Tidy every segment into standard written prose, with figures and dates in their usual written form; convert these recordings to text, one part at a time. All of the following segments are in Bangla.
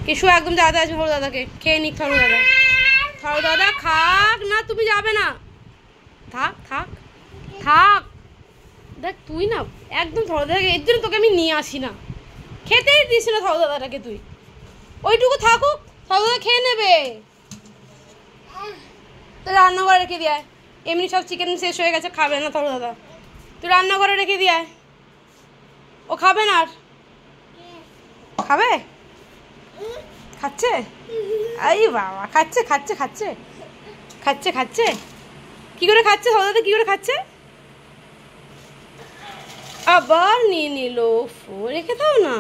কিশু একদম দাদা আছে, থারু দাদাকে খেয়ে নিক। থারু দাদা, থারু দাদা খাক না, তুমি যাবে না, থাক থাক থাক। দেখ তুই না একদম থারু দাদাকে, এর জন্য তোকে আমি নিয়ে আসি না, খেতেই দিস না থারু দাদাটাকে তুই। ওইটুকু থাকুক, থারু দাদা খেয়ে নেবে। তো রান্নাঘরে রেখে দিয়ে আয়, এমনি সব চিকেন শেষ হয়ে গেছে, খাবে না থারু দাদা। তুই রান্নাঘরে রেখে দিয়ে আয়, ও খাবে না আর। খাবে, খাচ্ছে, এই বাবা খাচ্ছে খাচ্ছে খাচ্ছে খাচ্ছে খাচ্ছে। কী করে খাচ্ছে থারু দাদা, কী করে খাচ্ছে? আবার নিয়ে নিল, রেখে দাও না,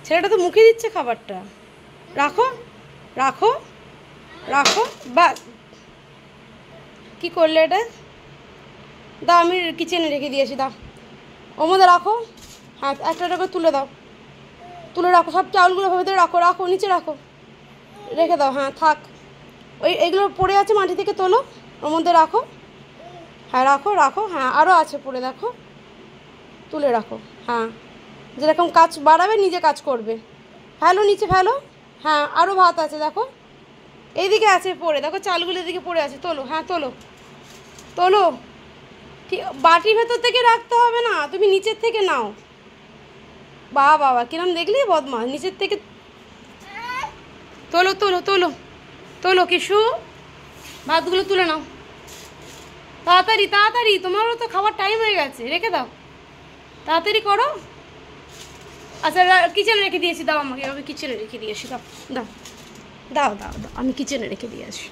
ছেলেটা তো মুখে দিচ্ছে খাবারটা। রাখো রাখো রাখো। বা কী করলে এটা? দাও, আমি কিচেনে রেখে দিয়েছি, দাও ওর মধ্যে রাখো। হ্যাঁ একটা একটা করে তুলে দাও, তুলে রাখো, সব চাউলগুলো ভেতরে রাখো, রাখো নিচে রাখো, রেখে দাও। হ্যাঁ থাক, ওই এগুলো পড়ে আছে মাটি থেকে তোলো, ওর মধ্যে রাখো। হ্যাঁ রাখো রাখো, হ্যাঁ আরও আছে পড়ে, দেখো তুলে রাখো। হ্যাঁ যেরকম কাজ বাড়াবে নিজে কাজ করবে, ফেলো নিচে ফেলো। হ্যাঁ আরও ভাত আছে দেখো, এইদিকে আছে পড়ে, দেখো চালগুলো এদিকে পড়ে আছে, তোলো। হ্যাঁ তোলো তোলো, ঠিক বাটির ভেতর থেকে রাখতে হবে না, তুমি নিচের থেকে নাও। বাবা কিরম দেখলি বদমাস, নিচের থেকে তোলো তোলো তোলো তোলো। কিশু ভাতগুলো তুলে নাও, তাড়াতাড়ি তাড়াতাড়ি, তোমারও তো খাবার টাইম হয়ে গেছে, রেখে দাও, তাড়াতাড়ি করো। আচ্ছা কিচেনে রেখে দিয়েছি, দাও আমাকে, আমি কিচেনে রেখে দিয়েছি, দাও দাও দাও দাও দাও, আমি কিচেনে রেখে দিয়ে আসি।